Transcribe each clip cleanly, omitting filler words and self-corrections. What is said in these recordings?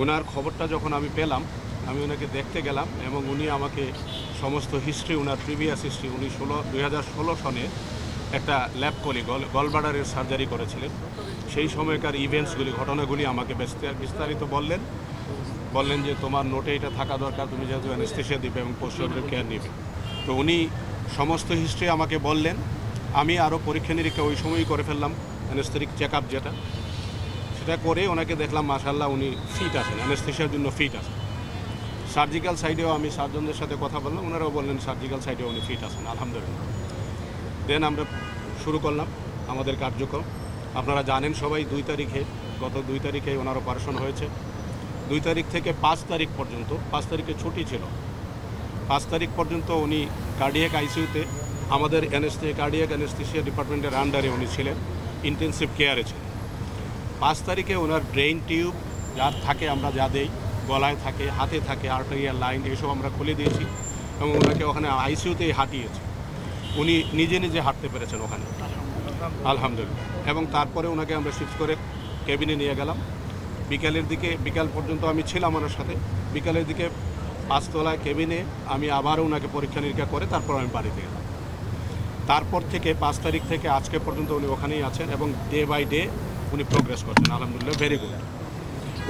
ওনার খবরটা যখন আমি পেলাম, আমি ওনাকে দেখতে গেলাম এবং উনি আমাকে সমস্ত হিস্ট্রি, ওনার প্রিভিয়াস হিস্ট্রি, উনি 2016 সনে একটা ল্যাব কলি গলব্লাডারের সার্জারি করেছিলেন। সেই সময়কার ইভেন্টসগুলি, ঘটনাগুলি আমাকে বিস্তারিত বললেন যে তোমার নোটে এটা থাকা দরকার, তুমি যেহেতু অ্যানেস্থেশিয়া দিবে এবং পোস্ট অপারেটিভ কেয়ার নিবে। তো উনি সমস্ত হিস্ট্রি আমাকে বললেন। আমি আরও পরীক্ষা নিরীক্ষা ওই সময়ই করে ফেললাম, অ্যানেস্থেটিক চেক আপ যেটা, সেটা করে ওনাকে দেখলাম মাশাআল্লাহ উনি ফিট আছেন, অ্যানেস্থেশিয়ার জন্য ফিট আছেন। সার্জিক্যাল সাইডেও আমি সার্জনদের সাথে কথা বললাম, ওনারাও বললেন সার্জিক্যাল সাইডেও উনি ফিট আছেন, আলহামদুলিল্লাহ। দেন আমরা শুরু করলাম আমাদের কার্যক্রম। আপনারা জানেন সবাই গত 2 তারিখে ওনার অপারেশন হয়েছে। 2 তারিখ থেকে 5 তারিখ পর্যন্ত, 5 তারিখে ছুটি ছিল, 5 তারিখ পর্যন্ত উনি কার্ডিয়াক আইসিইউতে আমাদের কার্ডিয়াক অ্যানেস্থেশিয়া ডিপার্টমেন্টের আন্ডারে উনি ছিলেন, ইন্টেন্সিভ কেয়ারে ছিলেন। 5 তারিখে ওনার ব্রেইন টিউব যার থাকে, আমরা যা দেই, গলায় থাকে, হাতে থাকে, আর্টেরিয়াল লাইন, এসব আমরা খুলে দিয়েছি এবং ওনাকে ওখানে আইসিইউতেই হাঁটিয়েছি। উনি নিজে নিজে হাঁটতে পেরেছেন ওখানে, আলহামদুলিল্লাহ। এবং তারপরে ওনাকে আমরা শিফট করে কেবিনে নিয়ে গেলাম। বিকাল পর্যন্ত আমি ছিলাম ওনার সাথে। বিকালের দিকে 5 তলায় কেবিনে আমি আবার ওনাকে পরীক্ষা নিরীক্ষা করে তারপর আমি বাড়িতে গেলাম। তারপর থেকে 5 তারিখ থেকে আজকে পর্যন্ত উনি ওখানেই আছেন এবং ডে বাই ডে উনি প্রোগ্রেস করছেন, আলহামদুলিল্লাহ, ভেরি গুড।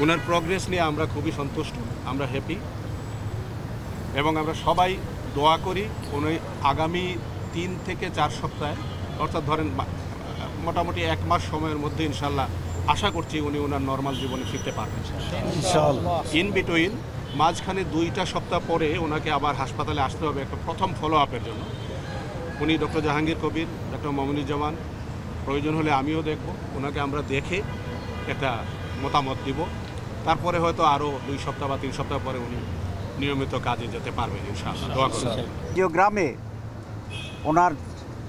ওনার প্রোগ্রেস নিয়ে আমরা খুবই সন্তুষ্ট, আমরা হ্যাপি এবং আমরা সবাই দোয়া করি উনি আগামী 3 থেকে 4 সপ্তাহে, অর্থাৎ ধরেন মোটামুটি 1 মাস সময়ের মধ্যে ইনশাল্লাহ আশা করছি উনি ওনার নর্মাল জীবনে ফিরতে পারবেন ইনশাআল্লাহ। ইন বিটুইন মাঝখানে 2টা সপ্তাহ পরে ওনাকে আবার হাসপাতালে আসতে হবে একটা প্রথম ফলো আপের জন্য। উনি ডক্টর জাহাঙ্গীর কবির, ডক্টর মমিনুজ্জামান, প্রয়োজন হলে আমিও দেখব, ওনাকে আমরা দেখে একটা মতামত দিব। তারপরে হয়তো আরও 2 সপ্তাহ বা 3 সপ্তাহ পরে উনি নিয়মিত কাজে যেতে পারবেন ইনশাআল্লাহ, দোয়া করছি। গ্রামে ওনার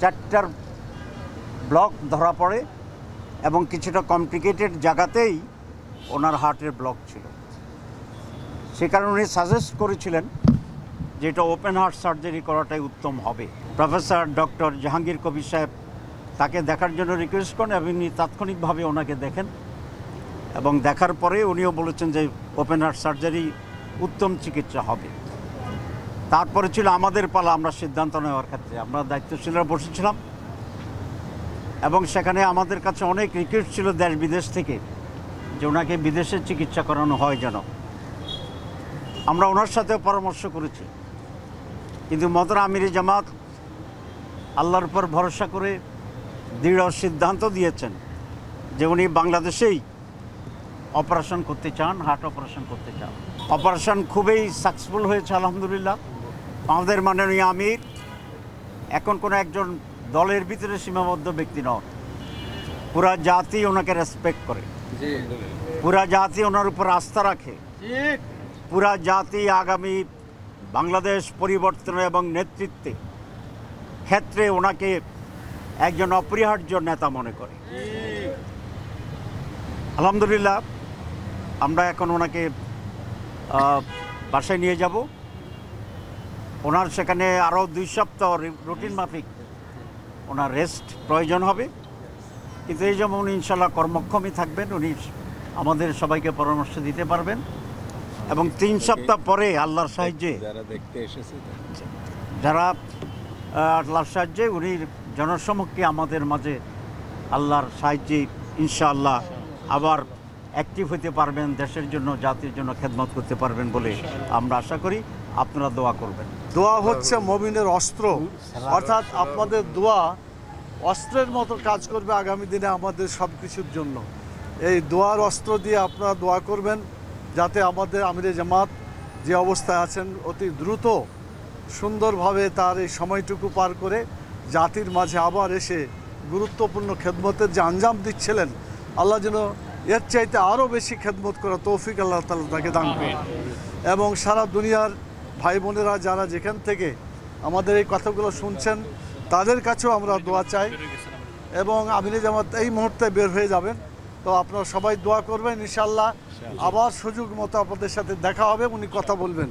4টা ব্লক ধরা পড়ে এবং কিছুটা কমপ্লিকেটেড জায়গাতেই ওনার হার্টের ব্লক ছিল। সে কারণে উনি সাজেস্ট করেছিলেন যে এটা ওপেন হার্ট সার্জারি করাটাই উত্তম হবে। প্রফেসর ডক্টর জাহাঙ্গীর কবির সাহেব তাকে দেখার জন্য রিকোয়েস্ট করেন এবং উনি তাৎক্ষণিকভাবে ওনাকে দেখেন এবং দেখার পরে উনিও বলেছেন যে ওপেন হার্ট সার্জারি উত্তম চিকিৎসা হবে। তারপরে ছিল আমাদের পালা, আমরা সিদ্ধান্ত নেওয়ার ক্ষেত্রে আমরা দায়িত্বশীলরা বসেছিলাম এবং সেখানে আমাদের কাছে অনেক রিকোয়েস্ট ছিল দেশ বিদেশ থেকে যে ওনাকে বিদেশে চিকিৎসা করানো হয় যেন। আমরা ওনার সাথেও পরামর্শ করেছি, কিন্তু মহতরম আমিরে জামাত আল্লাহর উপর ভরসা করে দৃঢ় সিদ্ধান্ত দিয়েছেন যে উনি বাংলাদেশেই অপারেশন করতে চান, হার্ট অপারেশন করতে চান। অপারেশন খুবই সাকসেসফুল হয়েছে আলহামদুলিল্লাহ। আমাদের মাননীয় আমির এখন কোনো একজন দলের ভিতরে সীমাবদ্ধ ব্যক্তি নন, পুরা জাতি ওনাকে রেসপেক্ট করে, পুরা জাতি ওনার উপর আস্থা রাখে, পুরা জাতি আগামী বাংলাদেশ পরিবর্তন এবং নেতৃত্বে ক্ষেত্রে ওনাকে একজন অপরিহার্য নেতা মনে করে। আলহামদুলিল্লাহ আমরা এখন ওনাকে বাসায় নিয়ে যাব। ওনার সেখানে আরও 2 সপ্তাহ রুটিন মাফিক ওনার রেস্ট প্রয়োজন হবে, কিন্তু এই যেমন উনি ইনশাল্লাহ কর্মক্ষমই থাকবেন, উনি আমাদের সবাইকে পরামর্শ দিতে পারবেন এবং 3 সপ্তাহ পরে আল্লাহর সাহায্যে যারা আল্লাহর সাহায্যে উনি জনসমক্ষে আমাদের মাঝে আল্লাহর সাহায্যে ইনশাআল্লাহ আবার অ্যাক্টিভ হতে পারবেন, দেশের জন্য জাতির জন্য খেদমত করতে পারবেন বলে আমরা আশা করি। আপনারা দোয়া করবেন। দোয়া হচ্ছে মুমিনের অস্ত্র, অর্থাৎ আপনাদের দোয়া অস্ত্রের মতো কাজ করবে আগামী দিনে আমাদের সব কিছুর জন্য। এই দোয়ার অস্ত্র দিয়ে আপনারা দোয়া করবেন যাতে আমাদের আমিরে জামাত যে অবস্থায় আছেন অতি দ্রুত সুন্দরভাবে তার এই সময়টুকু পার করে জাতির মাঝে আবার এসে গুরুত্বপূর্ণ খেদমতের যে আঞ্জাম দিচ্ছিলেন, আল্লাহ যেন এর চাইতে আরও বেশি খেদমত করা তৌফিক আল্লাহ তাআলা তাকে দান করেন। এবং সারা দুনিয়ার ভাই বোনেরা যারা যেখান থেকে আমাদের এই কথাগুলো শুনছেন তাদের কাছেও আমরা দোয়া চাই এবং আমিরে জামাত এই মুহূর্তে বের হয়ে যাবেন। তো আপনারা সবাই দোয়া করবেন, ইনশাআল্লাহ আবার সুযোগ মতো আপনাদের সাথে দেখা হবে, উনি কথা বলবেন।